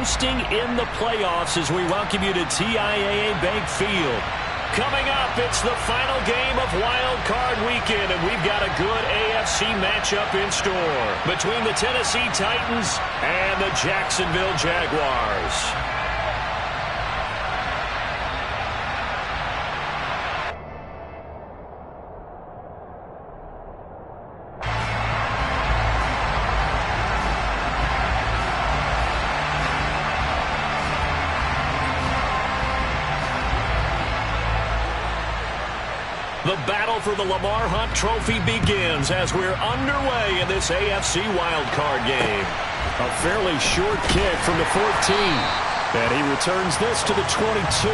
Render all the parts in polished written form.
hosting in the playoffs as we welcome you to TIAA Bank Field. Coming up, it's the final game of Wild Card Weekend, and we've got a good AFC matchup in store between the Tennessee Titans and the Jacksonville Jaguars. The battle for the Lamar Hunt Trophy begins as we're underway in this AFC wildcard game. A fairly short kick from the 14. And he returns this to the 22.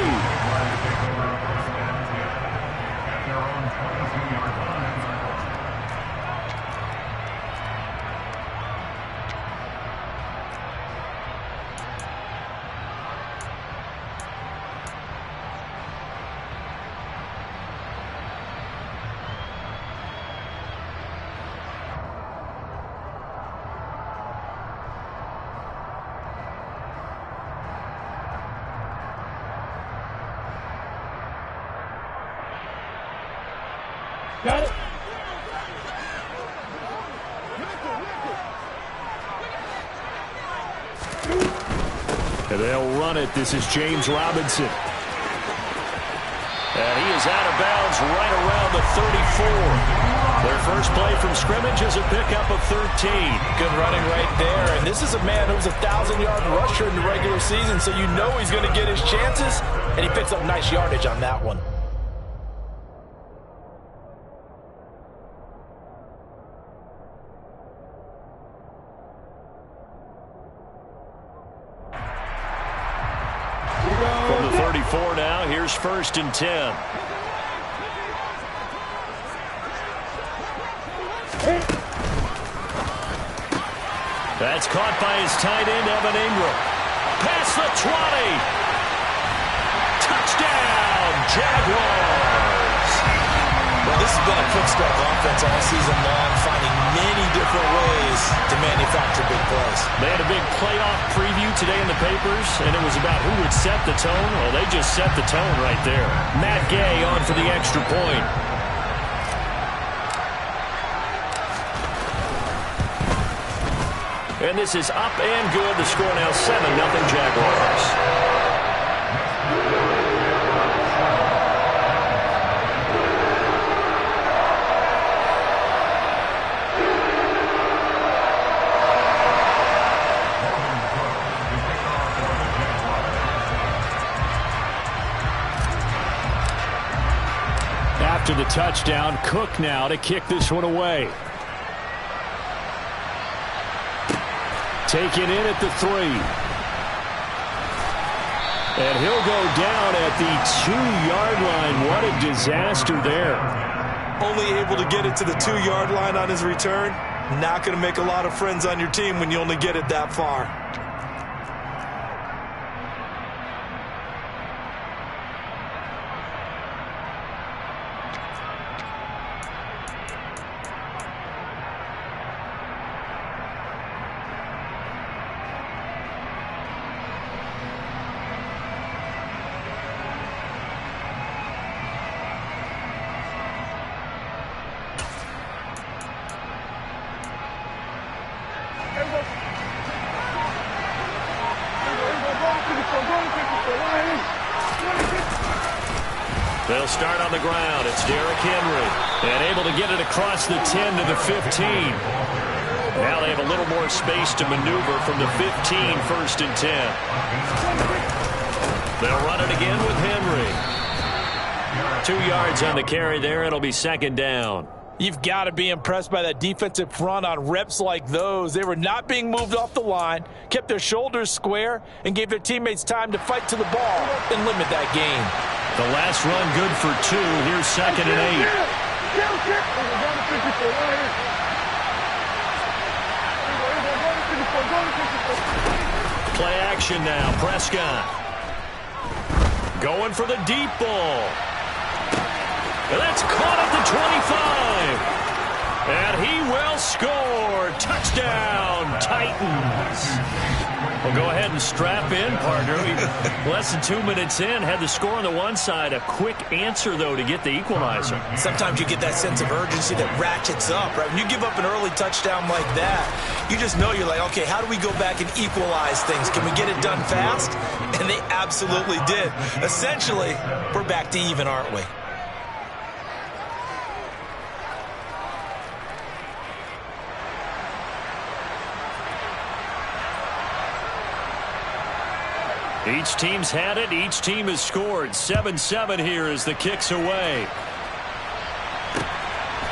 Got it. And they'll run it. This is James Robinson. And he is out of bounds right around the 34. Their first play from scrimmage is a pickup of 13. Good running right there. And this is a man who's a 1,000-yard rusher in the regular season, so you know he's going to get his chances. And he picks up nice yardage on that one. From the 34 now, here's 1st and 10. That's caught by his tight end, Evan Ingram. Past the 20. Touchdown, Jaguars. Well, this has been a quick-start offense all season long, finding many different ways to manufacture big plays. They had a big playoff preview today in the papers, and it was about who would set the tone. Well, they just set the tone right there. Matt Gay on for the extra point. And this is up and good. The score now 7-0 Jaguars. After the touchdown, Cook now to kick this one away. Taken in at the 3. And he'll go down at the 2-yard line. What a disaster there. Only able to get it to the 2-yard line on his return. Not going to make a lot of friends on your team when you only get it that far. They'll start on the ground. It's Derrick Henry. And able to get it across the 10 to the 15. Now they have a little more space to maneuver from the 15, 1st and 10. They'll run it again with Henry. 2 yards on the carry there. It'll be 2nd down. You've got to be impressed by that defensive front on reps like those. They were not being moved off the line, kept their shoulders square, and gave their teammates time to fight to the ball and limit that gain. The last run good for 2. Here's 2nd and 8. Play action now. Prescott going for the deep ball. And that's caught at the 25. And he will score. Touchdown, Titans. Well, go ahead and strap in, partner. Less than 2 minutes in, had the score on the one side. A quick answer, though, to get the equalizer. Sometimes you get that sense of urgency that ratchets up, right? When you give up an early touchdown like that, you just know you're like, okay, how do we go back and equalize things? Can we get it done fast? And they absolutely did. Essentially, we're back to even, aren't we? Each team's had it. Each team has scored. 7-7 here as the kick's away.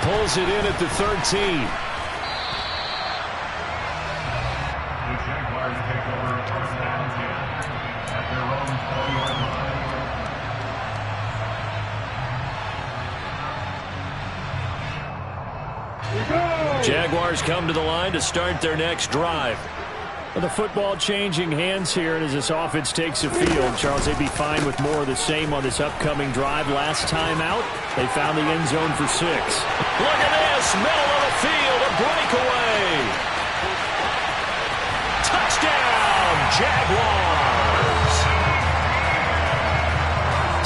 Pulls it in at the 13. The Jaguars take over first down at their own 40-yard line. Jaguars come to the line to start their next drive. Well, the football changing hands here, and as this offense takes the field, Charles, they'd be fine with more of the same on this upcoming drive. Last time out, they found the end zone for 6. Look at this, middle of the field, a breakaway. Touchdown, Jaguars.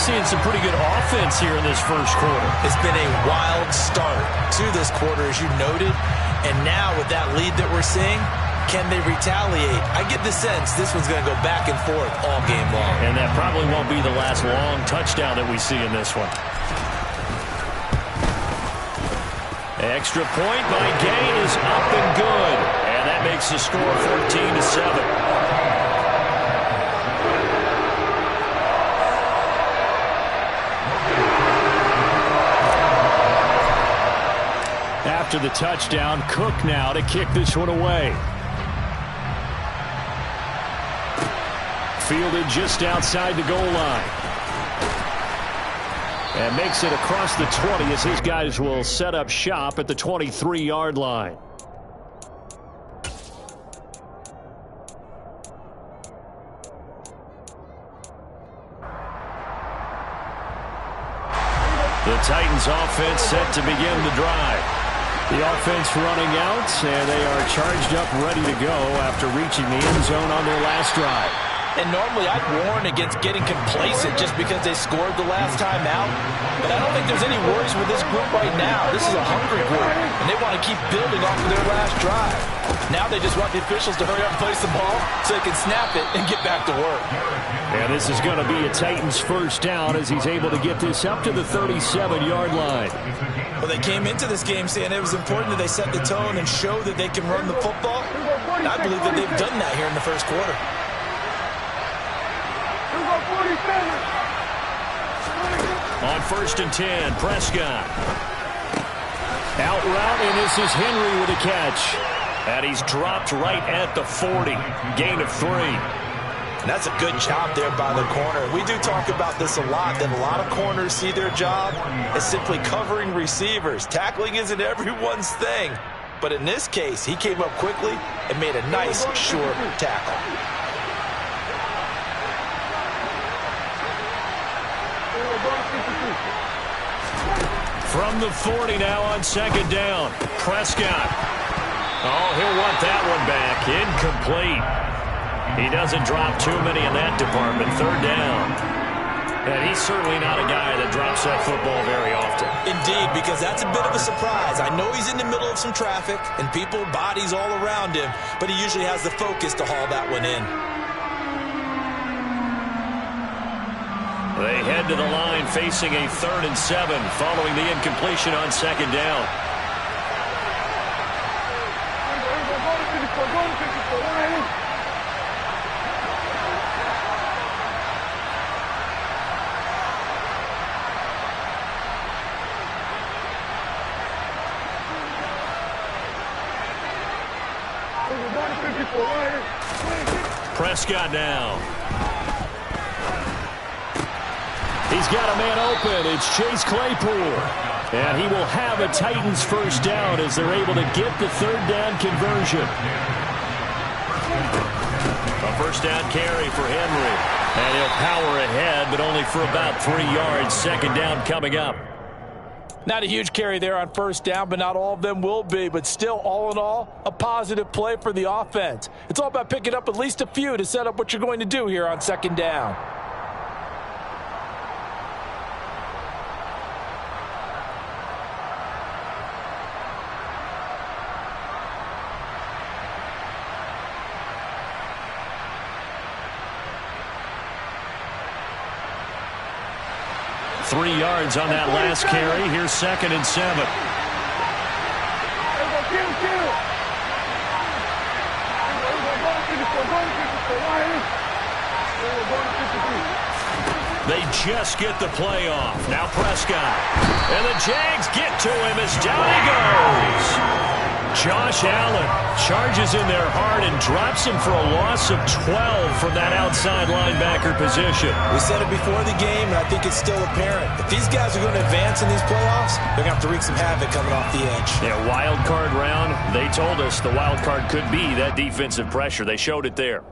Seeing some pretty good offense here in this first quarter. It's been a wild start to this quarter, as you noted, and now with that lead that we're seeing, can they retaliate? I get the sense this one's going to go back and forth all game long. And that probably won't be the last long touchdown that we see in this one. Extra point by Gay is up and good. And that makes the score 14-7. After the touchdown, Cook now to kick this one away. Fielded just outside the goal line. And makes it across the 20 as his guys will set up shop at the 23-yard line. The Titans offense set to begin the drive. The offense running out, and they are charged up, ready to go after reaching the end zone on their last drive. And normally I'd warn against getting complacent just because they scored the last time out. But I don't think there's any worries with this group right now. This is a hungry group, and they want to keep building off of their last drive. Now they just want the officials to hurry up and place the ball so they can snap it and get back to work. And this is going to be a Titans first down as he's able to get this up to the 37-yard line. Well, they came into this game saying it was important that they set the tone and show that they can run the football. And I believe that they've done that here in the first quarter. On 1st and 10, Prescott. Out route, and this is Henry with a catch. And he's dropped right at the 40. Gain of 3. And that's a good job there by the corner. We do talk about this a lot, that a lot of corners see their job as simply covering receivers. Tackling isn't everyone's thing. But in this case, he came up quickly and made a nice, short tackle. From the 40 now on 2nd down. Prescott. Oh, he'll want that one back. Incomplete. He doesn't drop too many in that department. 3rd down. And he's certainly not a guy that drops that football very often. Indeed, because that's a bit of a surprise. I know he's in the middle of some traffic and people, bodies all around him, but he usually has the focus to haul that one in. They head to the line facing a 3rd and 7 following the incompletion on 2nd down. Prescott now. He's got a man open. It's Chase Claypool. And he will have a Titans first down as they're able to get the 3rd down conversion. A first down carry for Henry. And he'll power ahead, but only for about 3 yards. 2nd down coming up. Not a huge carry there on first down, but not all of them will be. But still, all in all, a positive play for the offense. It's all about picking up at least a few to set up what you're going to do here on second down. Three yards on that last carry. Here's 2nd and 7. They just get the play off. Now Prescott. And the Jags get to him as down he goes. Josh Allen charges in there hard and drops him for a loss of 12 from that outside linebacker position. We said it before the game, and I think it's still apparent. If these guys are going to advance in these playoffs, they're going to have to wreak some havoc coming off the edge. Yeah, wild card round. They told us the wild card could be that defensive pressure. They showed it there.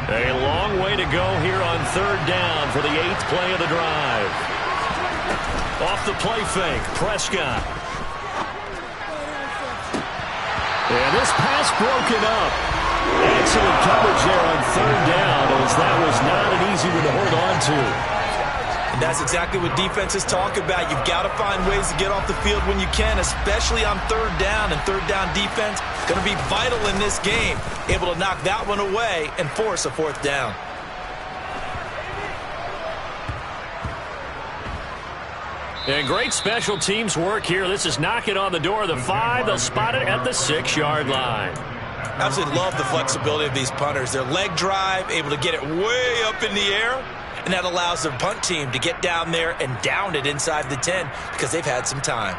A long way to go here on 3rd down for the 8th play of the drive. Off the play fake, Prescott. And this pass broken up. Excellent coverage there on 3rd down, as that was not an easy one to hold on to. And that's exactly what defenses talk about. You've got to find ways to get off the field when you can, especially on 3rd down. And 3rd down defense going to be vital in this game. Able to knock that one away and force a 4th down. And great special teams work here. This is knocking on the door of the 5. They'll spot it at the 6-yard line. Absolutely love the flexibility of these punters. Their leg drive, able to get it way up in the air. And that allows the punt team to get down there and down it inside the 10 because they've had some time.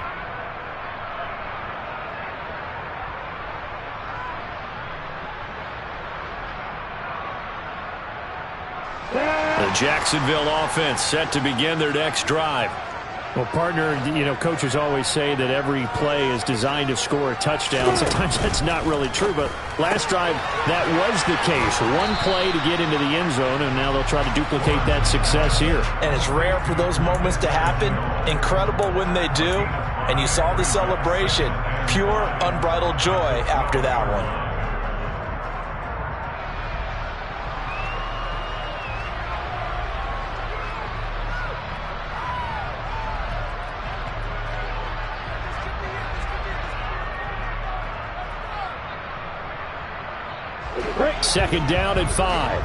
The Jacksonville offense set to begin their next drive. Well, partner, coaches always say that every play is designed to score a touchdown. Sometimes that's not really true, but last drive, that was the case. One play to get into the end zone, and now they'll try to duplicate that success here. And it's rare for those moments to happen. Incredible when they do. And you saw the celebration. Pure, unbridled joy after that one. Second down and 5.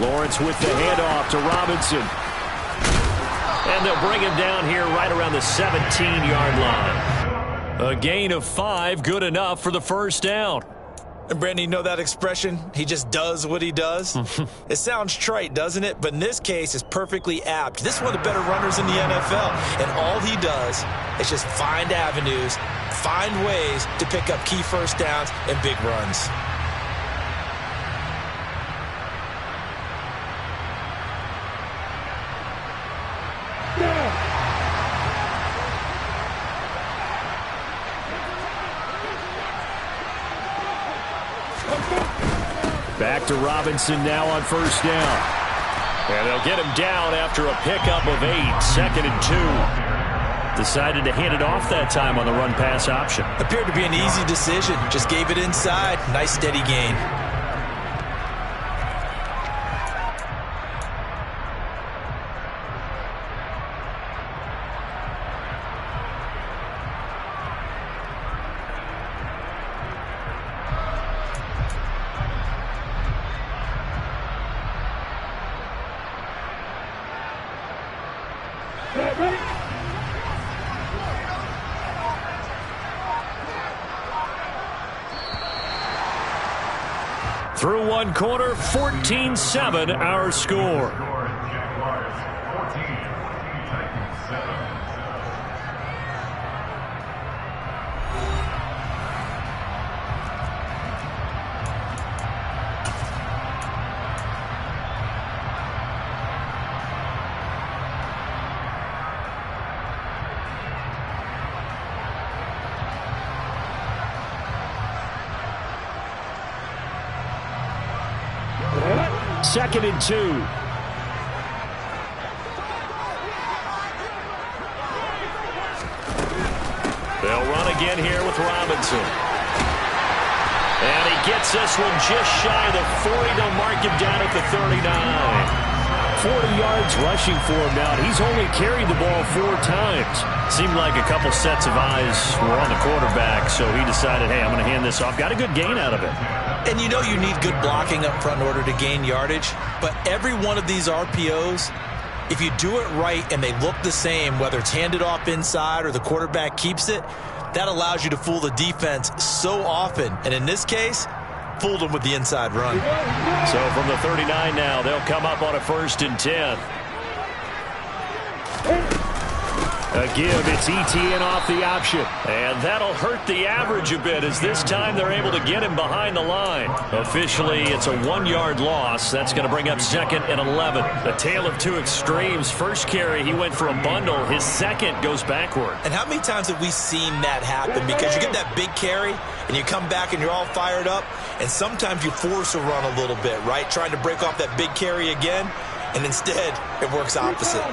Lawrence with the handoff to Robinson. And they'll bring him down here right around the 17-yard line. A gain of 5, good enough for the 1st down. And Brandon, you know that expression? He just does what he does. It sounds trite, doesn't it? But in this case, it's perfectly apt. This is one of the better runners in the NFL. And all he does is just find avenues, find ways to pick up key 1st downs and big runs. Back to Robinson now on 1st down. And they'll get him down after a pickup of 8, 2nd and 2. Decided to hand it off that time on the run-pass option. Appeared to be an easy decision. Just gave it inside. Nice steady gain. Through one quarter, 14-7 our score. Jaguars 14, Titans 7. 2nd and 2. They'll run again here with Robinson. And he gets this one just shy of the 40. They'll mark him down at the 39. 40 yards rushing for him now. He's only carried the ball 4 times. Seemed like a couple sets of eyes were on the quarterback, so he decided, hey, I'm going to hand this off. Got a good gain out of it. And you know you need good blocking up front in order to gain yardage, but every one of these RPOs, if you do it right and they look the same, whether it's handed off inside or the quarterback keeps it, that allows you to fool the defense so often. And in this case, fooled them with the inside run. So from the 39 now, they'll come up on a 1st and 10. A give, it's ETN off the option. And that'll hurt the average a bit as this time they're able to get him behind the line. Officially, it's a 1-yard loss. That's going to bring up 2nd and 11. A tale of two extremes. First carry, he went for a bundle. His second goes backward. And how many times have we seen that happen? Because you get that big carry, and you come back and you're all fired up, and sometimes you force a run a little bit, right? Trying to break off that big carry again, and instead, it works opposite.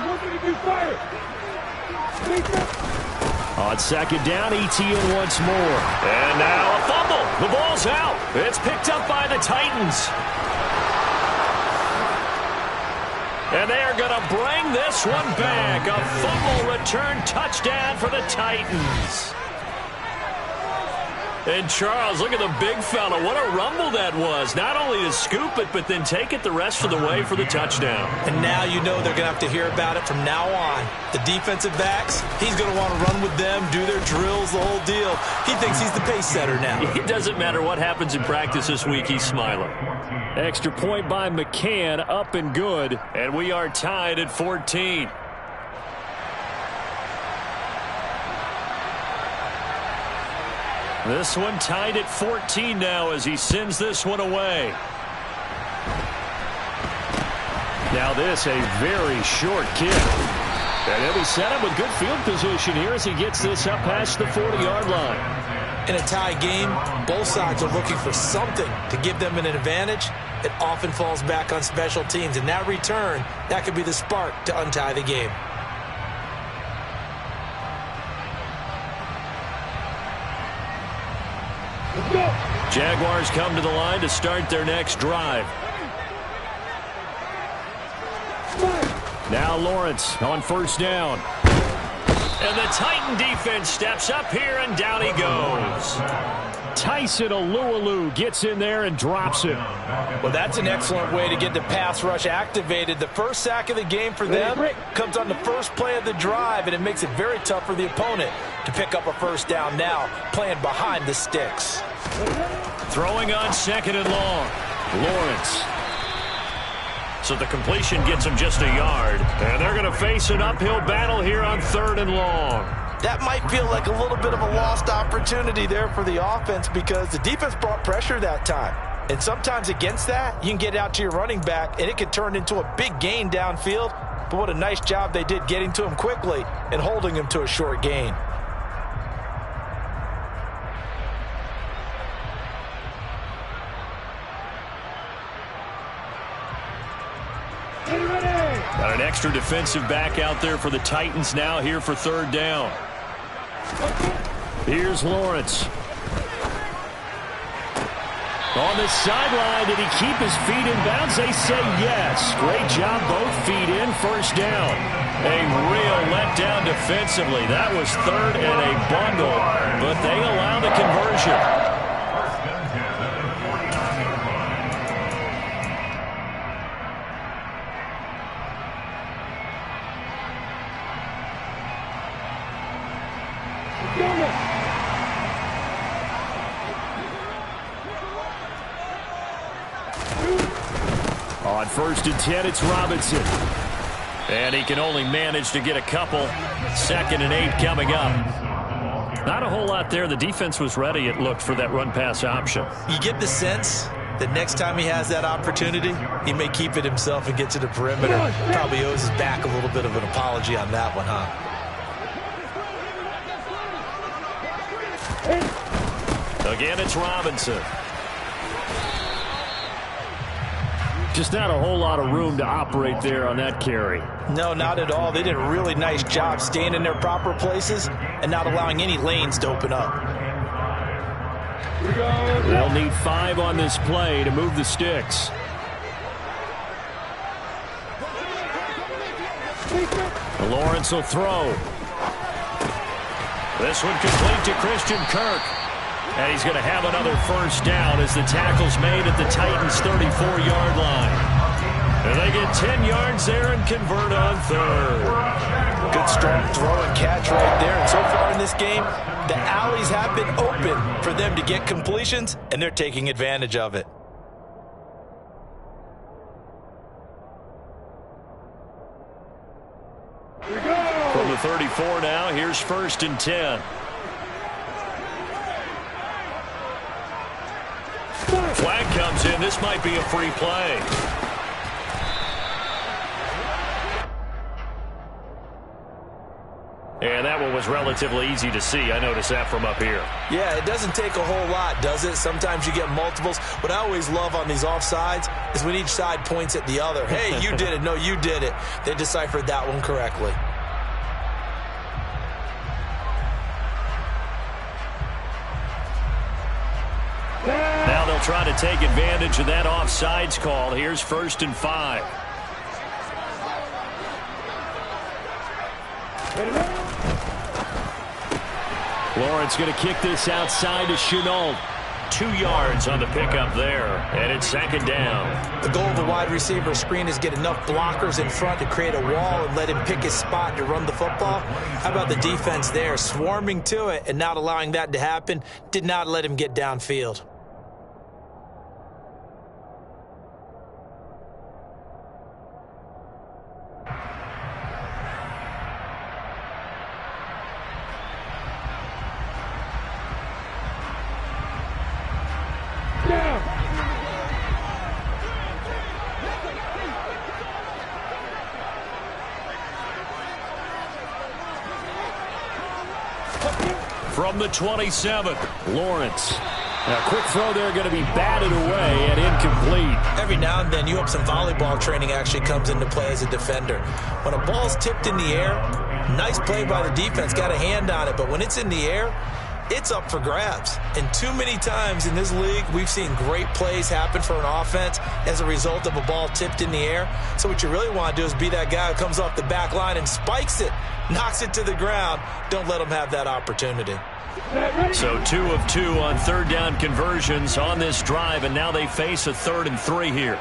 On 2nd down, ETN once more. And now a fumble. The ball's out. It's picked up by the Titans. And they are going to bring this one back. A fumble return touchdown for the Titans. And Charles, look at the big fella. What a rumble that was. Not only to scoop it, but then take it the rest of the way for the touchdown. And now you know they're going to have to hear about it from now on. The defensive backs, he's going to want to run with them, do their drills, the whole deal. He thinks he's the pace setter now. It doesn't matter what happens in practice this week. He's smiling. Extra point by McCann, up and good. And we are tied at 14. This one tied at 14 now as he sends this one away. Now this, a very short kick. And he'll be set up with good field position here as he gets this up past the 40-yard line. In a tie game, both sides are looking for something to give them an advantage. It often falls back on special teams. And that return, that could be the spark to untie the game. Jaguars come to the line to start their next drive. Now Lawrence on 1st down. And the Titan defense steps up here, and down he goes. Tyson Alualu gets in there and drops it. Well, that's an excellent way to get the pass rush activated. The first sack of the game for them comes on the first play of the drive, and it makes it very tough for the opponent to pick up a 1st down now, playing behind the sticks. Throwing on 2nd and long. Lawrence. So the completion gets him just a yard. And they're going to face an uphill battle here on 3rd and long. That might feel like a little bit of a lost opportunity there for the offense because the defense brought pressure that time. And sometimes against that, you can get out to your running back, and it can turn into a big gain downfield. But what a nice job they did getting to him quickly and holding him to a short gain. Got an extra defensive back out there for the Titans now here for 3rd down. Here's Lawrence. On the sideline, did he keep his feet in bounds? They say yes. Great job, both feet in, 1st down. A real letdown defensively. That was 3rd and a bundle, but they allow the conversion. On 1st and 10, it's Robinson. And he can only manage to get a couple. 2nd and 8 coming up. Not a whole lot there. The defense was ready, it looked, for that run-pass option. You get the sense that next time he has that opportunity, he may keep it himself and get to the perimeter. Probably owes his back a little bit of an apology on that one, huh? Again, it's Robinson. Just not a whole lot of room to operate there on that carry. No, not at all. They did a really nice job staying in their proper places and not allowing any lanes to open up. They'll need 5 on this play to move the sticks. Lawrence will throw. This one complete to Christian Kirk. And he's going to have another first down as the tackle's made at the Titans' 34-yard line. And they get 10 yards there and convert on third. Good strong throw and catch right there. And so far in this game, the alleys have been open for them to get completions, and they're taking advantage of it. From the 34 now, here's 1st and 10. Flag comes in. This might be a free play. And that one was relatively easy to see. I noticed that from up here. Yeah, it doesn't take a whole lot, does it? Sometimes you get multiples. What I always love on these offsides is when each side points at the other. Hey, you did it. No, you did it. They deciphered that one correctly. Now they'll try to take advantage of that offsides call. Here's 1st and 5. Lawrence going to kick this outside to Chenault. 2 yards on the pickup there, and it's 2nd down. The goal of a wide receiver screen is get enough blockers in front to create a wall and let him pick his spot to run the football. How about the defense there, swarming to it and not allowing that to happen? Did not let him get downfield. From the 27, Lawrence. Now, quick throw there going to be batted away and incomplete. Every now and then you hope some volleyball training actually comes into play as a defender. When a ball's tipped in the air, nice play by the defense, got a hand on it. But when it's in the air, it's up for grabs. And too many times in this league, we've seen great plays happen for an offense as a result of a ball tipped in the air. So what you really want to do is be that guy who comes off the back line and spikes it, knocks it to the ground. Don't let them have that opportunity. So 2 of 2 on 3rd down conversions on this drive, and now they face a 3rd and 3 here.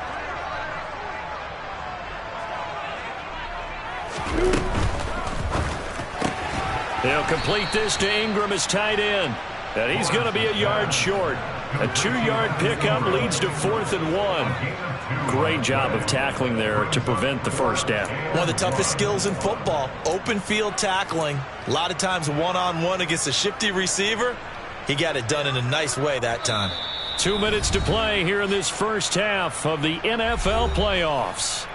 They'll complete this to Ingram as tight end, and he's going to be a yard short. A 2-yard pickup leads to 4th and 1. Great job of tackling there to prevent the first down. One of the toughest skills in football, open field tackling. A lot of times one-on-one against a shifty receiver. He got it done in a nice way that time. 2 minutes to play here in this first half of the NFL playoffs.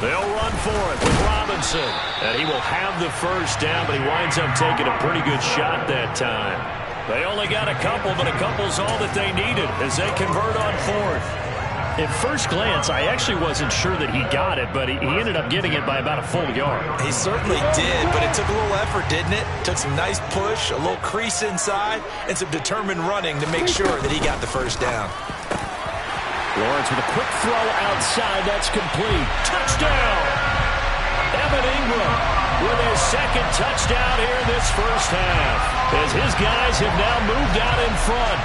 They'll run for it with Robinson. And he will have the first down, but he winds up taking a pretty good shot that time. They only got a couple, but a couple's all that they needed as they convert on 4th. At first glance, I actually wasn't sure that he got it, but he ended up getting it by about a full yard. He certainly did, but it took a little effort, didn't it? Took some nice push, a little crease inside, and some determined running to make sure that he got the first down. Lawrence with a quick throw outside. That's complete. Touchdown! Evan Ingram with his 2nd touchdown here in this first half, as his guys have now moved out in front.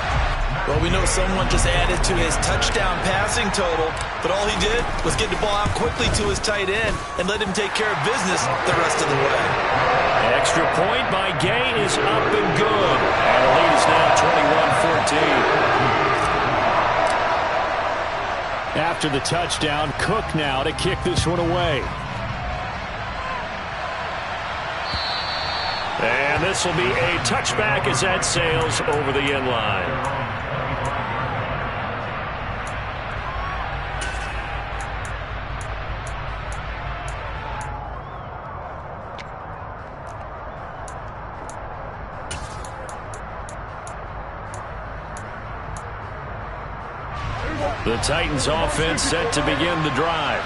Well, we know someone just added to his touchdown passing total, but all he did was get the ball out quickly to his tight end and let him take care of business the rest of the way. Extra point by Gay is up and good. And the lead is now 21-14. After the touchdown, Cook now to kick this one away. And this will be a touchback as that sails over the end line. The Titans offense set to begin the drive.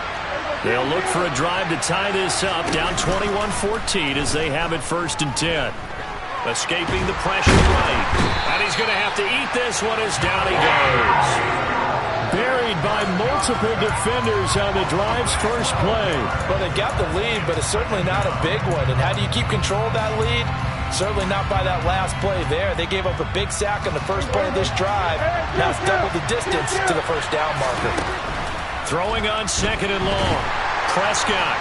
They'll look for a drive to tie this up, down 21-14 as they have it 1st and 10. Escaping the pressure right. And he's going to have to eat this one as down he goes. Buried by multiple defenders on the drive's first play. Well, they got the lead, but it's certainly not a big one. And how do you keep control of that lead? Certainly not by that last play there. They gave up a big sack on the first play of this drive. Now it's double the distance to the first down marker. Throwing on 2nd and long. Prescott.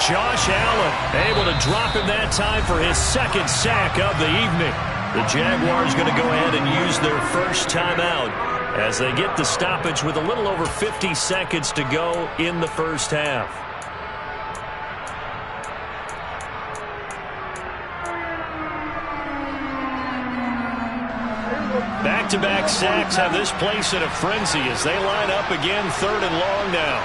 Josh Allen able to drop him that time for his 2nd sack of the evening. The Jaguars going to go ahead and use their first timeout as they get the stoppage with a little over 50 seconds to go in the first half. Back-to-back sacks have this place in a frenzy as they line up again 3rd and long now.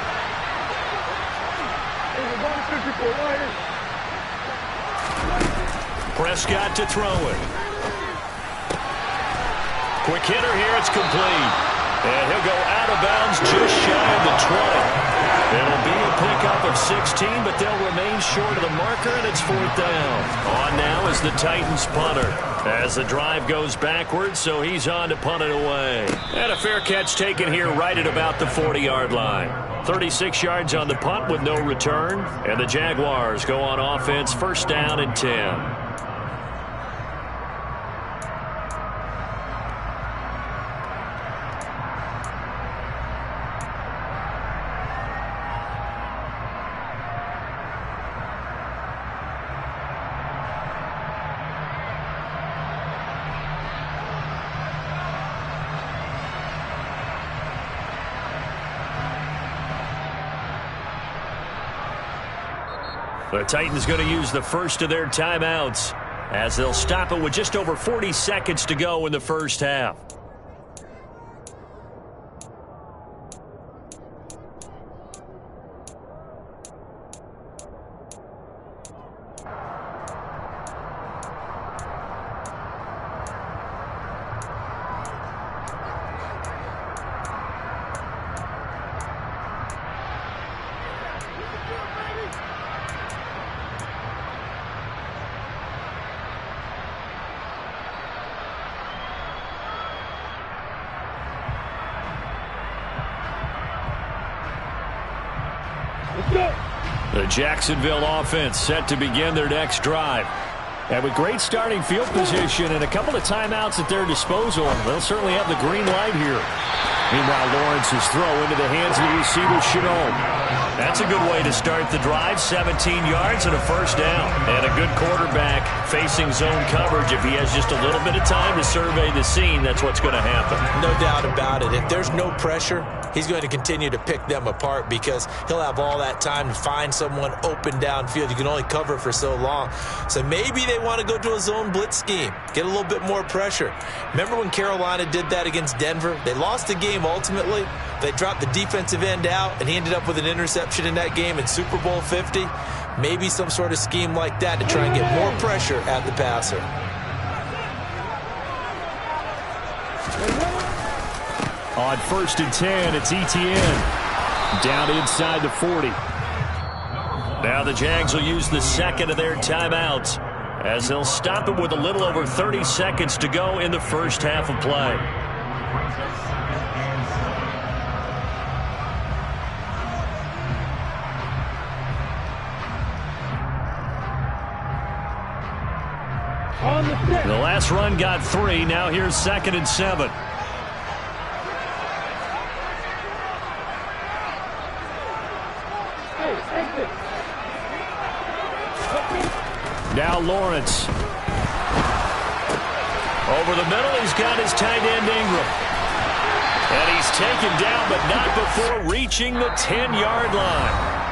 Prescott to throw it. Quick hitter here, it's complete. And he'll go out of bounds just shy of the 20. It'll be a pickup of 16, but they'll remain short of the marker, and it's 4th down. On now is the Titans punter as the drive goes backwards, so he's on to punt it away. And a fair catch taken here right at about the 40-yard line. 36 yards on the punt with no return, and the Jaguars go on offense 1st down and 10. The Titans going to use the first of their timeouts as they'll stop it with just over 40 seconds to go in the first half. The Jacksonville offense set to begin their next drive. And with great starting field position and a couple of timeouts at their disposal, they'll certainly have the green light here. Meanwhile, Lawrence's throw into the hands of the receiver, Chenot. That's a good way to start the drive. 17 yards and a 1st down. And a good quarterback facing zone coverage. If he has just a little bit of time to survey the scene, that's what's going to happen. No doubt about it. If there's no pressure, he's going to continue to pick them apart because he'll have all that time to find someone open downfield. You can only cover for so long. So maybe they want to go to a zone blitz scheme, get a little bit more pressure. Remember when Carolina did that against Denver? They lost the game ultimately. They dropped the defensive end out, and he ended up with an interception in that game in Super Bowl 50. Maybe some sort of scheme like that to try and get more pressure at the passer. On 1st and 10, it's Etienne. Down inside the 40. Now the Jags will use the 2nd of their timeouts as they'll stop it with a little over 30 seconds to go in the first half of play. The last run got 3. Now here's 2nd and 7. Now Lawrence. Over the middle, he's got his tight end Ingram. And he's taken down, but not before reaching the 10-yard line.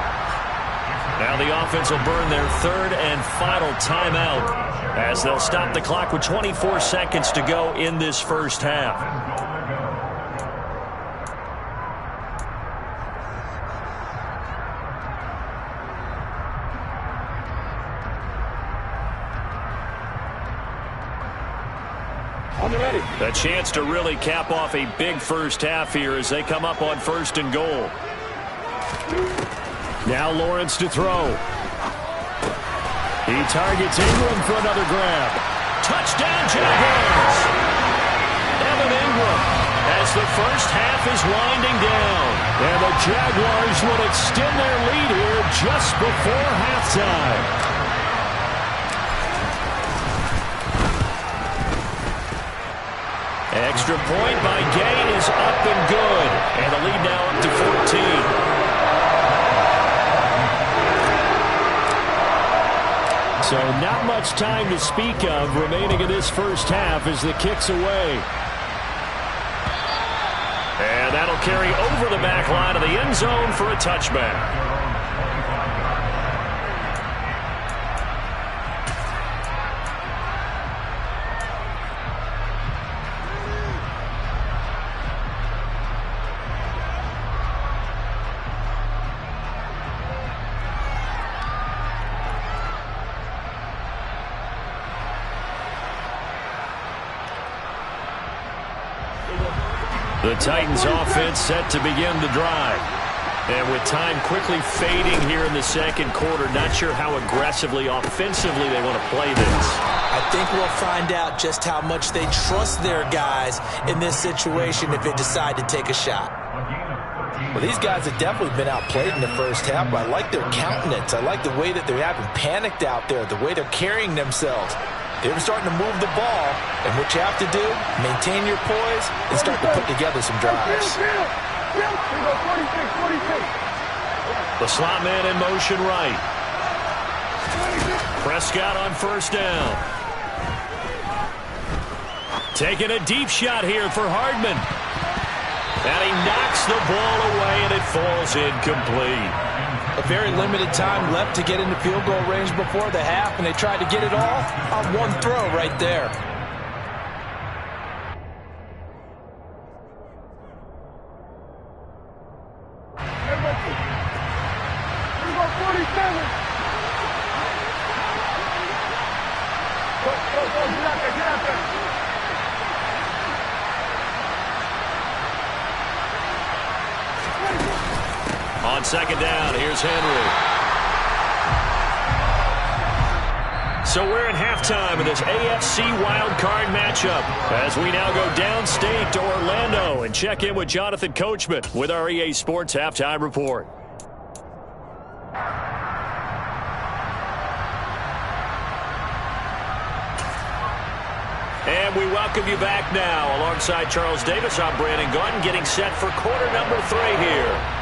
Now the offense will burn their 3rd and final timeout as they'll stop the clock with 24 seconds to go in this first half. A chance to really cap off a big first half here as they come up on 1st and goal. Now Lawrence to throw. He targets Ingram for another grab. Touchdown Jaguars! Evan Ingram as the first half is winding down. And the Jaguars will extend their lead here just before halftime. Extra point by Gay is up and good. And the lead now up to 14. So not much time to speak of remaining in this first half as the kick's away. And that'll carry over the back line of the end zone for a touchback. The Titans offense set to begin the drive. And with time quickly fading here in the second quarter, not sure how aggressively, offensively they want to play this. I think we'll find out just how much they trust their guys in this situation if they decide to take a shot. Well, these guys have definitely been outplayed in the first half, but I like their countenance. I like the way that they haven't panicked out there, the way they're carrying themselves. They're starting to move the ball, and what you have to do, maintain your poise and start to put together some drives. The slot man in motion right. Prescott on 1st down. Taking a deep shot here for Hardman. And he knocks the ball away, and it falls incomplete. A very limited time left to get into field goal range before the half, and they tried to get it all on one throw right there. On 2nd down, here's Henry. So we're at halftime of this AFC wildcard matchup as we now go downstate to Orlando and check in with Jonathan Coachman with our EA Sports Halftime Report. And we welcome you back now. Alongside Charles Davis, I'm Brandon Gaudin, getting set for quarter number 3 here.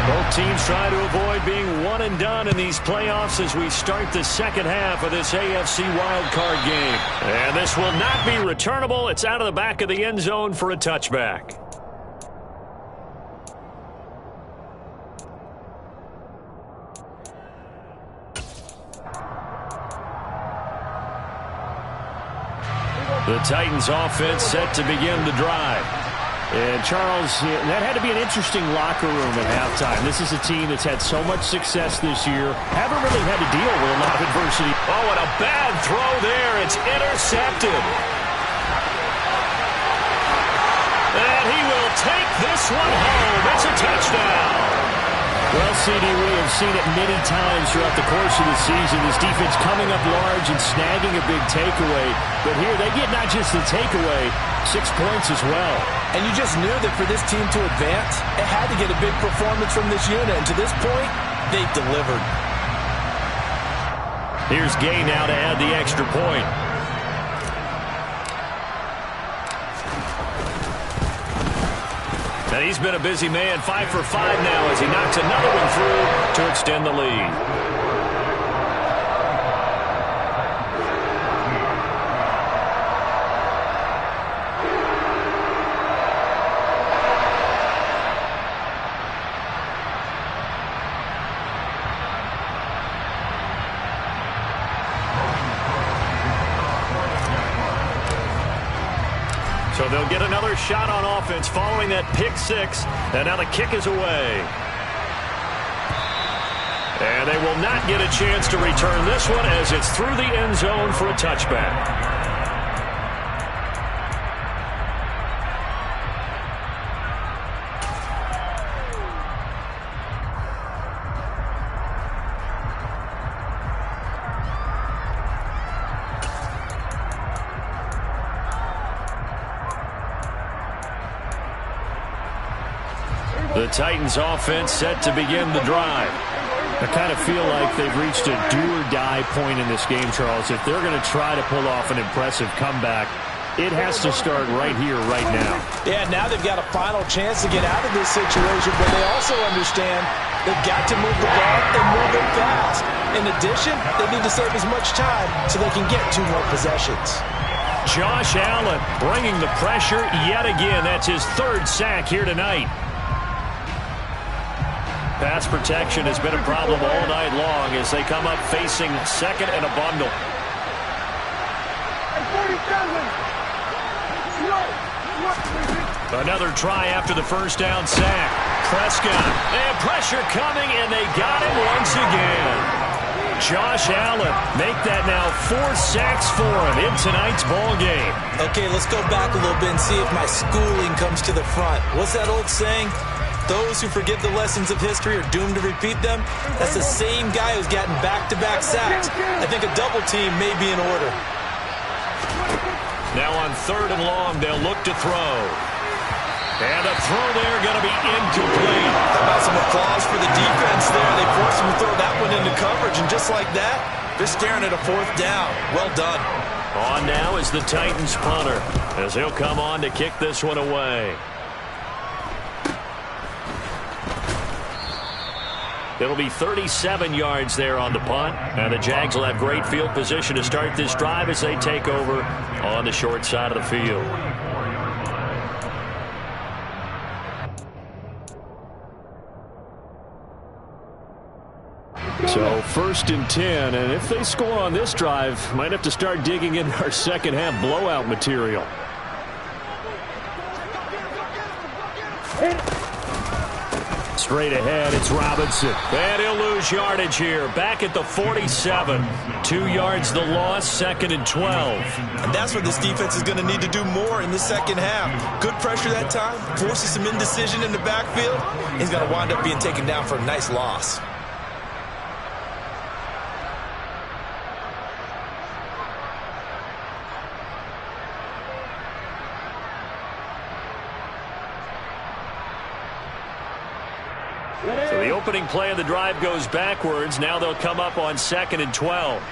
Both teams try to avoid being one and done in these playoffs as we start the second half of this AFC wildcard game. And this will not be returnable. It's out of the back of the end zone for a touchback. The Titans offense set to begin the drive. And Charles, that had to be an interesting locker room at halftime. This is a team that's had so much success this year. Haven't really had to deal with a lot of adversity. Oh, and a bad throw there. It's intercepted. And he will take this one home. It's a touchdown. Well, CD, we have seen it many times throughout the course of the season. This defense coming up large and snagging a big takeaway. But here they get not just the takeaway, 6 points as well. And you just knew that for this team to advance, it had to get a big performance from this unit. And to this point, they've delivered. Here's Gay now to add the extra point. And he's been a busy man, 5 for 5 now as he knocks another one through to extend the lead. So they'll get another shot on offense following that pick six. And now the kick is away. And they will not get a chance to return this one as it's through the end zone for a touchback. The Titans offense set to begin the drive. I kind of feel like they've reached a do-or-die point in this game, Charles. If they're going to try to pull off an impressive comeback, it has to start right here, right now. Yeah, now they've got a final chance to get out of this situation, but they also understand they've got to move the ball and move it fast. In addition, they need to save as much time so they can get 2 more possessions. Josh Allen bringing the pressure yet again. That's his 3rd sack here tonight. Pass protection has been a problem all night long as they come up facing second and a bundle. Another try after the first down sack. Prescott, and pressure coming, and they got him once again. Josh Allen make that now 4 sacks for him in tonight's ball game. Okay, let's go back a little bit and see if my schooling comes to the front. What's that old saying? Those who forget the lessons of history are doomed to repeat them. That's the same guy who's gotten back-to-back sacks. I think a double team may be in order. Now on 3rd and long, they'll look to throw. And the throw there going to be incomplete. How about some applause for the defense there? They forced him to throw that one into coverage, and just like that, they're staring at a 4th down. Well done. On now is the Titans punter as he'll come on to kick this one away. It'll be 37 yards there on the punt. And the Jags will have great field position to start this drive as they take over on the short side of the field. So 1st and 10, and if they score on this drive, might have to start digging in our second half blowout material. Straight ahead, it's Robinson. And he'll lose yardage here. Back at the 47. 2 yards the loss, 2nd and 12. And that's what this defense is going to need to do more in the second half. Good pressure that time, forces some indecision in the backfield. He's going to wind up being taken down for a nice loss. So the opening play of the drive goes backwards. Now they'll come up on 2nd and 12.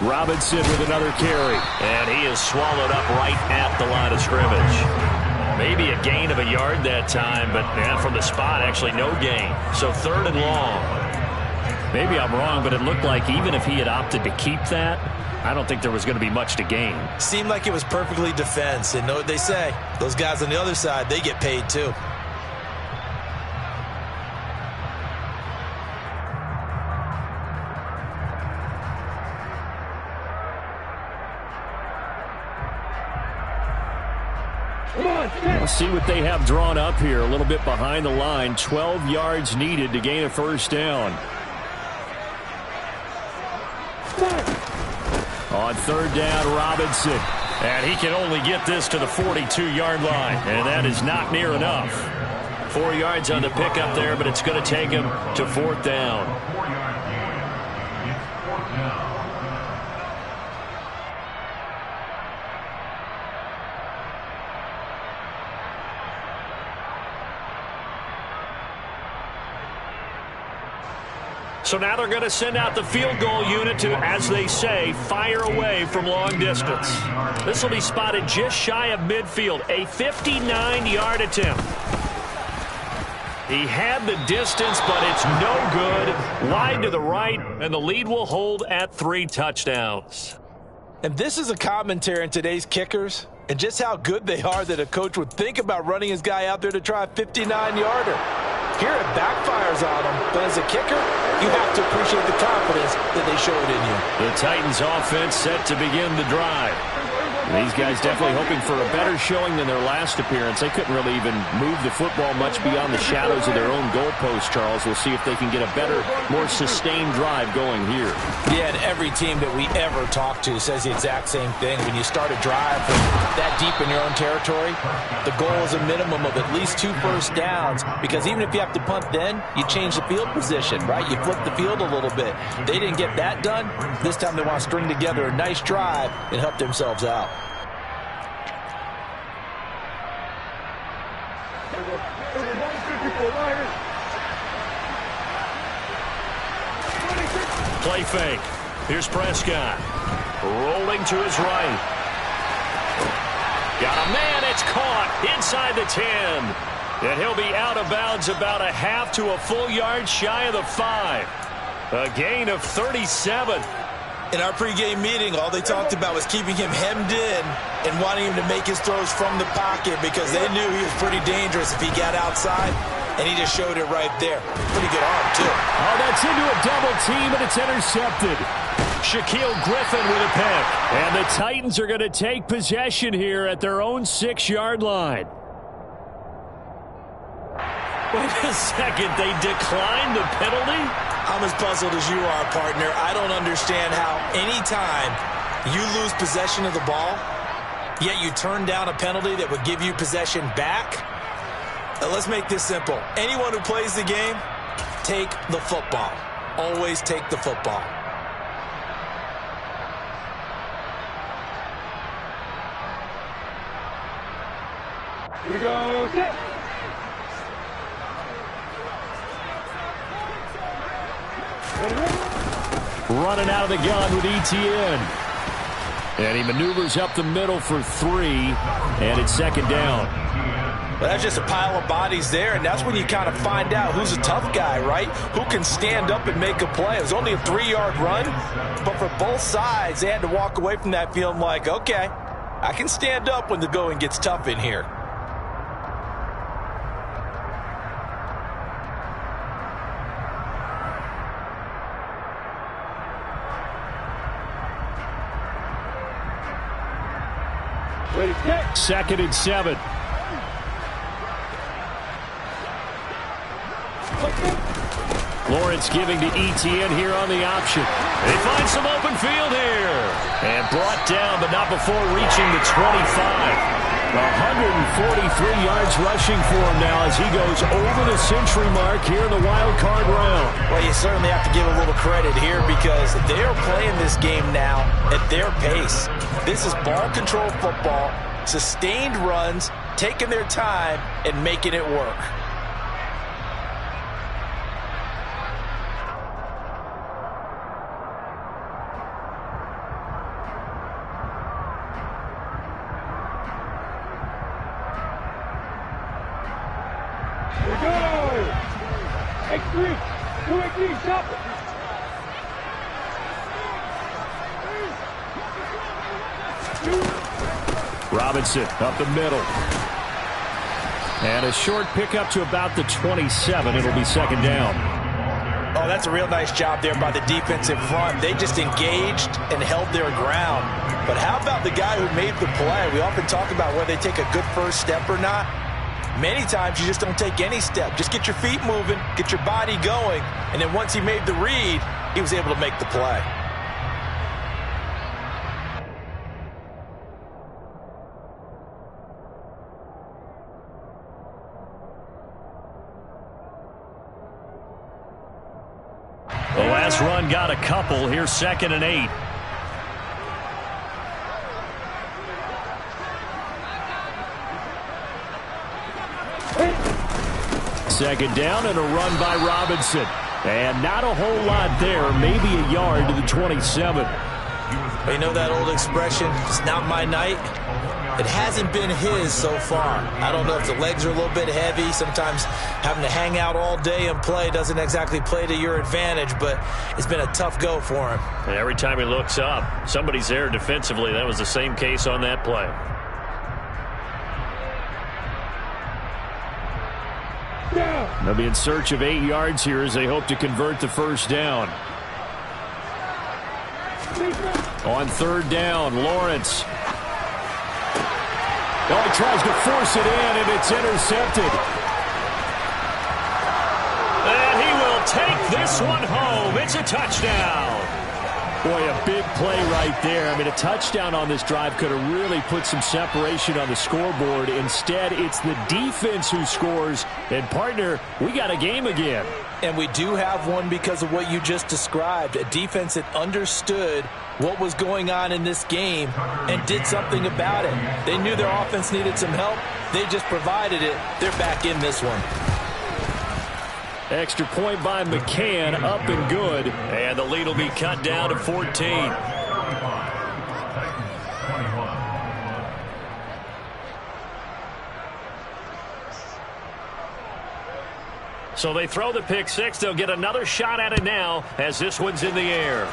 Robinson with another carry. And he is swallowed up right at the line of scrimmage. Maybe a gain of a yard that time, but from the spot, actually no gain. So 3rd and long. Maybe I'm wrong, but it looked like even if he had opted to keep that, I don't think there was going to be much to gain. Seemed like it was perfectly defense. And know what they say? Those guys on the other side, they get paid too. Let's see what they have drawn up here. A little bit behind the line. 12 yards needed to gain a 1st down. On third down, Robinson. And he can only get this to the 42-yard line. And that is not near enough. 4 yards on the pickup there, but it's going to take him to fourth down. So now they're going to send out the field goal unit to, as they say, fire away from long distance. This will be spotted just shy of midfield, a 59-yard attempt. He had the distance, but it's no good. Wide to the right, and the lead will hold at 3 touchdowns. And this is a commentary on today's kickers and just how good they are that a coach would think about running his guy out there to try a 59-yarder. Here it backfires on him, but as a kicker, you have to appreciate the confidence that they showed in you. The Titans offense set to begin the drive. These guys definitely hoping for a better showing than their last appearance. They couldn't really even move the football much beyond the shadows of their own goalpost, Charles. We'll see if they can get a better, more sustained drive going here. Yeah, and every team that we ever talk to says the exact same thing. When you start a drive from that deep in your own territory, the goal is a minimum of at least 2 first downs, because even if you have to punt then, you change the field position, right? You flip the field a little bit. They didn't get that done. This time they want to string together a nice drive and help themselves out. Play fake. Here's Prescott. Rolling to his right. Got a man. It's caught inside the 10. And he'll be out of bounds about a half to a full yard shy of the 5. A gain of 37. In our pregame meeting, all they talked about was keeping him hemmed in and wanting him to make his throws from the pocket because they knew he was pretty dangerous if he got outside, and he just showed it right there. Pretty good arm, too. Oh, that's into a double team, and it's intercepted. Shaquille Griffin with a pick. And the Titans are going to take possession here at their own 6-yard line. Wait a second, they declined the penalty? I'm as puzzled as you are, partner. I don't understand how anytime you lose possession of the ball, yet you turn down a penalty that would give you possession back. Let's make this simple. Anyone who plays the game, take the football. Always take the football. Here we go. Set. Running out of the gun with ETN. And he maneuvers up the middle for 3, and it's second down. Well, that's just a pile of bodies there, and that's when you kind of find out who's a tough guy, right? Who can stand up and make a play. It was only a 3-yard run, but for both sides, they had to walk away from that feeling like, okay, I can stand up when the going gets tough in here. Second and 7. Lawrence giving to ETN here on the option. They find some open field here. And brought down, but not before reaching the 25. 143 yards rushing for him now as he goes over the century mark here in the wild card round. Well, you certainly have to give a little credit here because they are playing this game now at their pace. This is ball control football, sustained runs, taking their time, and making it work. Robinson up the middle. And a short pickup to about the 27. It'll be second down. Oh, that's a real nice job there by the defensive front. They just engaged and held their ground. But how about the guy who made the play? We often talk about whether they take a good first step or not. Many times you just don't take any step. Just get your feet moving, get your body going, and then once he made the read, he was able to make the play. run got a couple. Here's 2nd and 8. Second down and a run by Robinson. And not a whole lot there, maybe a yard to the 27. You know that old expression, it's not my night? It hasn't been his so far. I don't know if the legs are a little bit heavy. Sometimes having to hang out all day and play doesn't exactly play to your advantage, but it's been a tough go for him. And every time he looks up, somebody's there defensively. That was the same case on that play. They'll be in search of 8 yards here as they hope to convert the first down. On 3rd down, Lawrence. Oh, he tries to force it in, and it's intercepted. And he will take this one home. It's a touchdown. Boy, a big play right there. I mean, a touchdown on this drive could have really put some separation on the scoreboard. Instead, it's the defense who scores. And, partner, we got a game again. And we do have one because of what you just described. A defense that understood what was going on in this game and did something about it. They knew their offense needed some help. They just provided it. They're back in this one. Extra point by McCann, up and good. And the lead will be cut down to 14. So they throw the pick six. They'll get another shot at it now as this one's in the air.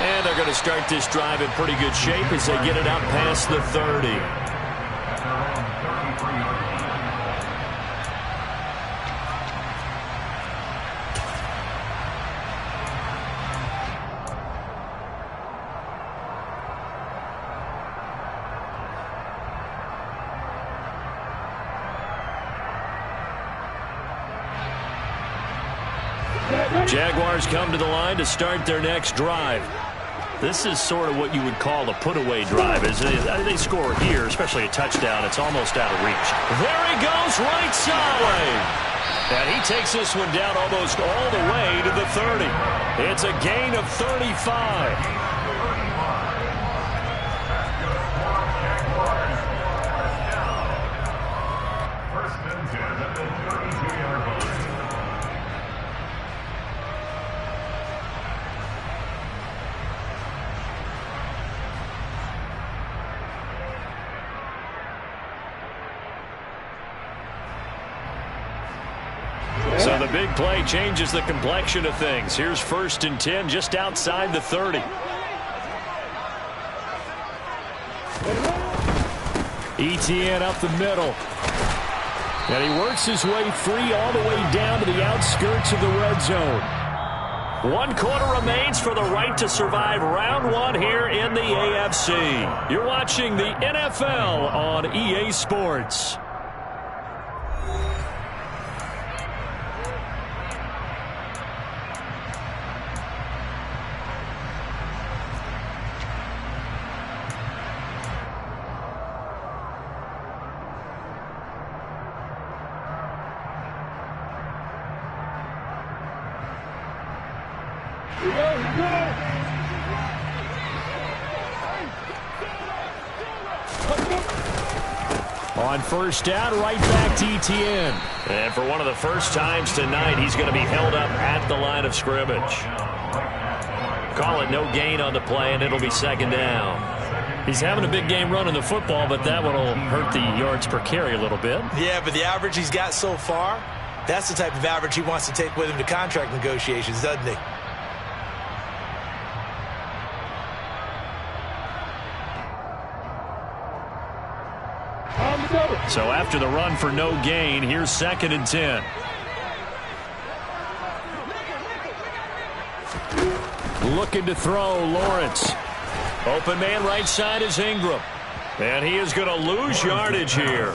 And they're going to start this drive in pretty good shape as they get it out past the 30. Jaguars come to the line to start their next drive. This is sort of what you would call a put-away drive. As they score here, especially a touchdown, it's almost out of reach. There he goes, right side. And he takes this one down almost all the way to the 30. It's a gain of 35. So the big play changes the complexion of things. Here's 1st and 10 just outside the 30. ETN up the middle. And he works his way free all the way down to the outskirts of the red zone. 1 quarter remains for the right to survive round 1 here in the AFC. You're watching the NFL on EA Sports. On 1st down, right back to ETN. And for one of the first times tonight, he's going to be held up at the line of scrimmage. Call it no gain on the play, and it'll be 2nd down. He's having a big game running the football, but that one will hurt the yards per carry a little bit. Yeah, but the average he's got so far, that's the type of average he wants to take with him to contract negotiations, doesn't he? So after the run for no gain, here's 2nd and 10. Looking to throw, Lawrence. Open man right side is Ingram. And he is going to lose yardage here.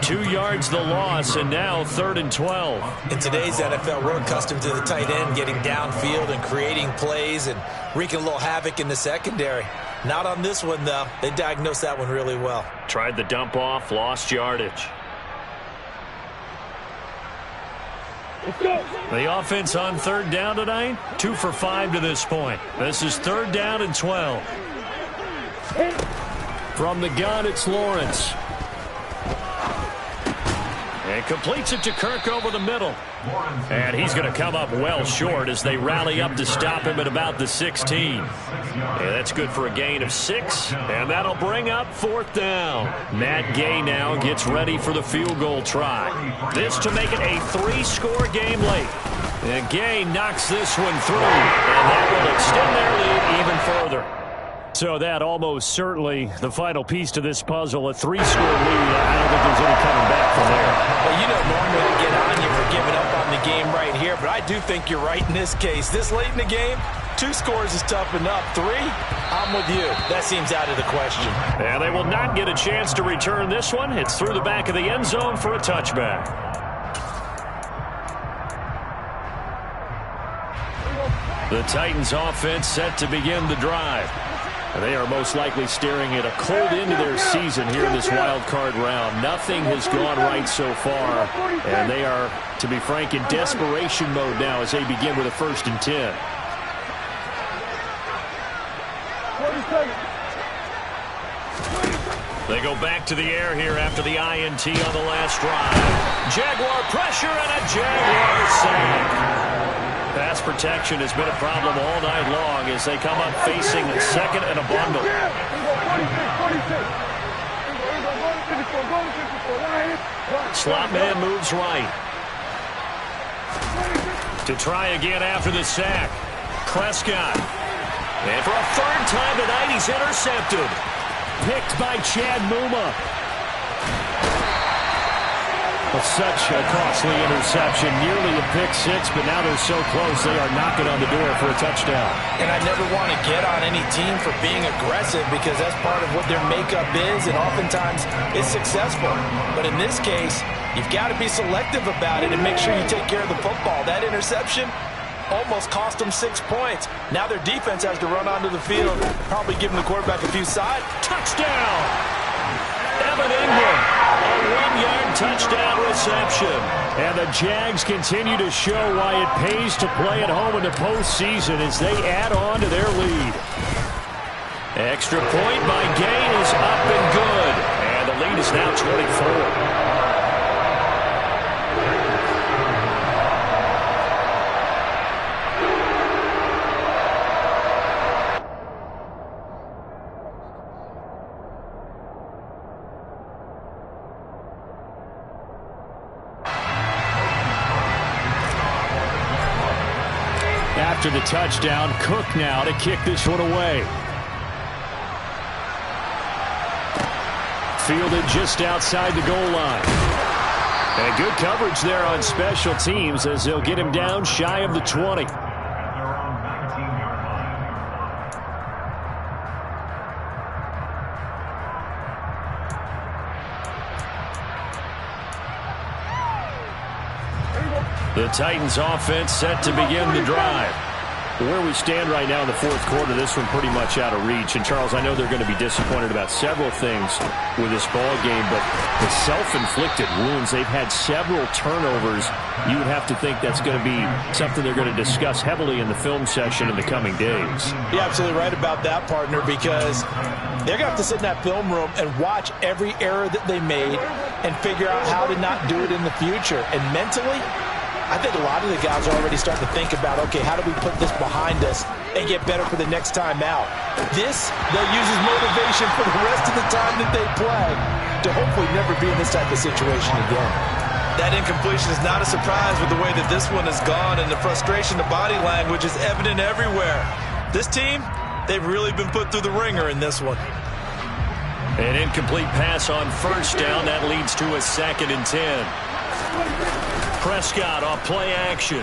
2 yards the loss, and now 3rd and 12. In today's NFL, we're accustomed to the tight end getting downfield and creating plays and wreaking a little havoc in the secondary. Not on this one, though. They diagnosed that one really well. Tried the dump off, lost yardage. The offense on third down tonight, 2 for 5 to this point. This is third down and 12. From the gun, it's Lawrence. And completes it to Kirk over the middle. And he's going to come up well short as they rally up to stop him at about the 16. Yeah, that's good for a gain of 6. And that'll bring up fourth down. Matt Gay now gets ready for the field goal try. This to make it a 3-score game late. And Gay knocks this one through. And that will extend their lead even further. So that almost certainly the final piece to this puzzle, a 3-score lead. I don't think there's any coming back from there. Well, you know, normally I get on you for giving up on the game right here, but I do think you're right in this case. This late in the game, 2 scores is tough enough. 3, I'm with you. That seems out of the question. And they will not get a chance to return this one. It's through the back of the end zone for a touchback. The Titans offense set to begin the drive. They are most likely staring at a cold end to their season here in this wild card round. Nothing has gone right so far, and they are, to be frank, in desperation mode now as they begin with a 1st and 10. They go back to the air here after the INT on the last drive. Jaguar pressure and a Jaguar sack. Pass protection has been a problem all night long as they come up facing a second and a bundle. Slot man moves right. To try again after the sack. Prescott. And for a 3rd time tonight, he's intercepted. Picked by Chad Muma. But such a costly interception, nearly a pick-6, but now they're so close they are knocking on the door for a touchdown. And I never want to get on any team for being aggressive because that's part of what their makeup is, and oftentimes it's successful. But in this case, you've got to be selective about it and make sure you take care of the football. That interception almost cost them 6 points. Now their defense has to run onto the field, probably giving the quarterback a few sides. Touchdown! Evan Ingram. A 1-yard touchdown reception. And the Jags continue to show why it pays to play at home in the postseason as they add on to their lead. Extra point by Gay is up and good. And the lead is now 24. After the touchdown, Cook now to kick this one away. Fielded just outside the goal line. And good coverage there on special teams as they'll get him down shy of the 20. The Titans offense set to begin the drive. Where we stand right now in the 4th quarter, this one pretty much out of reach. And, Charles, I know they're going to be disappointed about several things with this ball game, but the self-inflicted wounds, they've had several turnovers. You would have to think that's going to be something they're going to discuss heavily in the film session in the coming days. You're absolutely right about that, partner, because they're going to have to sit in that film room and watch every error that they made and figure out how to not do it in the future. And mentally, I think a lot of the guys are already starting to think about, okay, how do we put this behind us and get better for the next time out? This, they'll use as motivation for the rest of the time that they play to hopefully never be in this type of situation again. That incompletion is not a surprise with the way that this one has gone, and the frustration, the body language is evident everywhere. This team, they've really been put through the ringer in this one. An incomplete pass on 1st down. That leads to a 2nd and 10. Prescott off play action.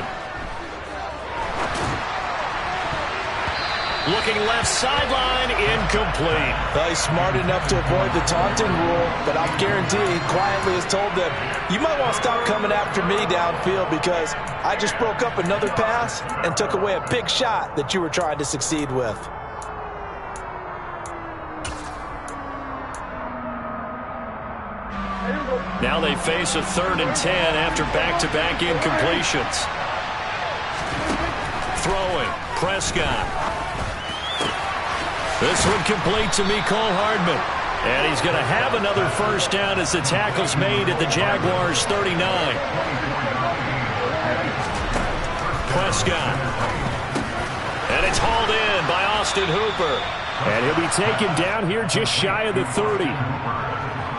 Looking left sideline, incomplete. Well, he's smart enough to avoid the taunting rule, but I'll guarantee he quietly has told them, you might want to stop coming after me downfield because I just broke up another pass and took away a big shot that you were trying to succeed with. Here we go. Now they face a 3rd and 10 after back-to-back incompletions. Throwing, Prescott. This one complete to Mecole Hardman. And he's going to have another first down as the tackle's made at the Jaguars' 39. Prescott. And it's hauled in by Austin Hooper. And he'll be taken down here just shy of the 30.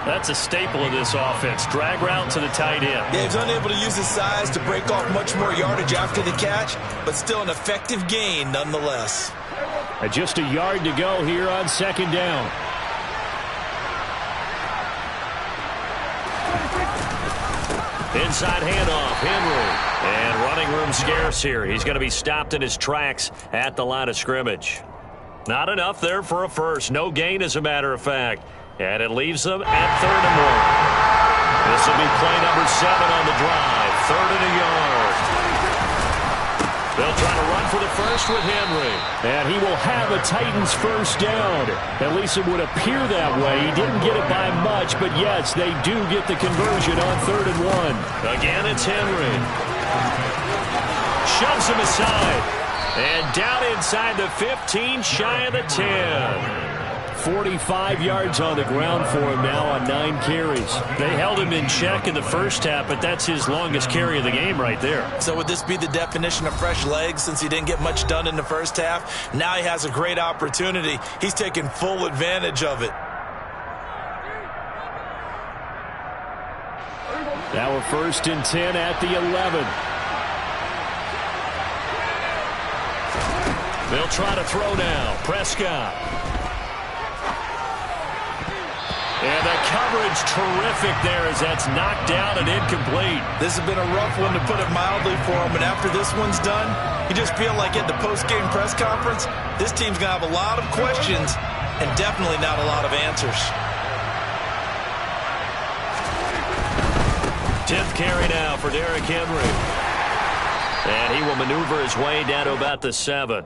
That's a staple of this offense. Drag route to the tight end. Yeah, he's unable to use his size to break off much more yardage after the catch, but still an effective gain nonetheless. Just a yard to go here on 2nd down. Inside handoff, Henry. And running room scarce here. He's going to be stopped in his tracks at the line of scrimmage. Not enough there for a first. No gain, as a matter of fact. And it leaves them at 3rd and 1. This will be play number 7 on the drive. 3rd and a yard. They'll try to run for the first with Henry. And he will have a Titans first down. At least it would appear that way. He didn't get it by much, but yes, they do get the conversion on 3rd and 1. Again, it's Henry. Shoves him aside. And down inside the 15, shy of the 10. 45 yards on the ground for him now on 9 carries. They held him in check in the first half, but that's his longest carry of the game right there. So would this be the definition of fresh legs since he didn't get much done in the first half? Now he has a great opportunity. He's taking full advantage of it. Now a 1st and 10 at the 11. They'll try to throw now. Prescott. And the coverage terrific there as that's knocked down and incomplete. This has been a rough one, to put it mildly, for him. And after this one's done, you just feel like at the post-game press conference, this team's going to have a lot of questions and definitely not a lot of answers. 10th carry now for Derrick Henry. And he will maneuver his way down to about the 7.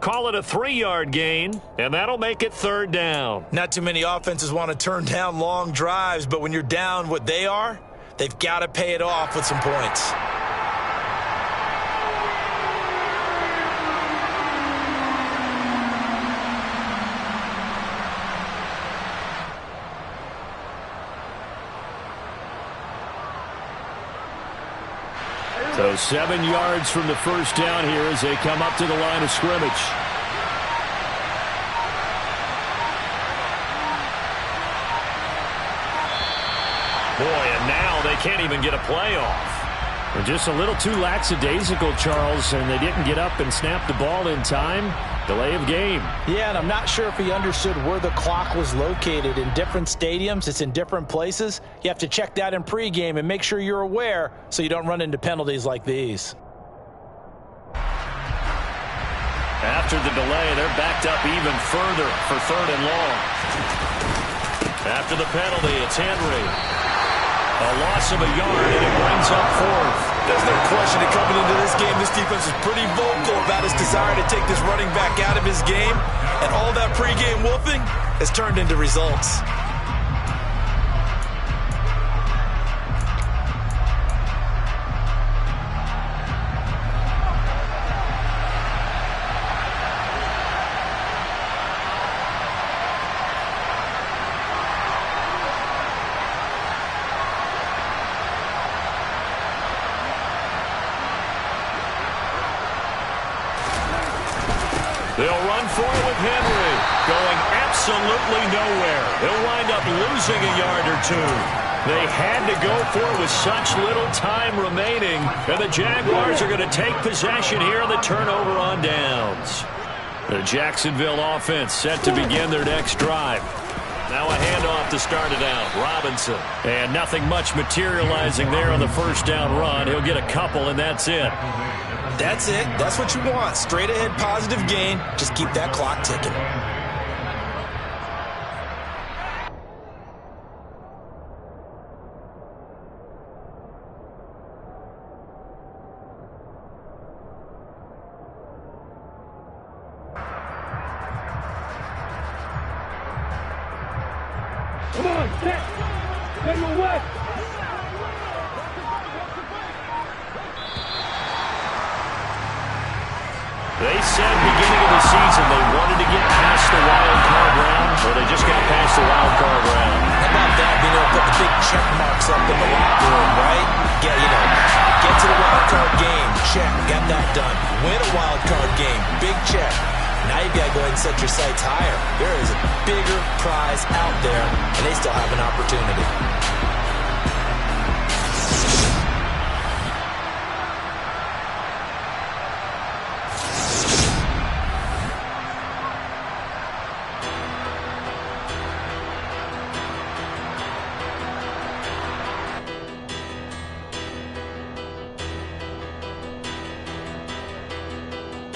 Call it a 3-yard gain, and that'll make it 3rd down. Not too many offenses want to turn down long drives, but when you're down what they are, they've got to pay it off with some points. So 7 yards from the first down here as they come up to the line of scrimmage. Boy, and now they can't even get a play off. And just a little too lackadaisical, Charles, and they didn't get up and snap the ball in time. Delay of game. Yeah, and I'm not sure if he understood where the clock was located. In different stadiums, it's in different places. You have to check that in pregame and make sure you're aware so you don't run into penalties like these. After the delay, they're backed up even further for 3rd and long. After the penalty, it's Henry. A loss of a yard, and it brings up 4th. There's no question that coming into this game, this defense is pretty vocal about his desire to take this running back out of his game, and all that pregame wolfing has turned into results. They'll run for it with Henry, going absolutely nowhere. He'll wind up losing a yard or 2. They had to go for it with such little time remaining, and the Jaguars are going to take possession here on the turnover on downs. The Jacksonville offense set to begin their next drive. Now a handoff to start it out. Robinson. And nothing much materializing there on the first down run. He'll get a couple, and that's it. That's it. That's what you want. Straight ahead positive gain. Just keep that clock ticking. Come on, set. Number 1. They said beginning of the season they wanted to get past the wild card round. Well, they just got past the wild card round. How about that, being able to put the big check marks up in the locker room, right? Get to the wild card game. Check. Got that done. Win a wild card game. Big check. Now you've got to go ahead and set your sights higher. There is a bigger prize out there, and they still have an opportunity.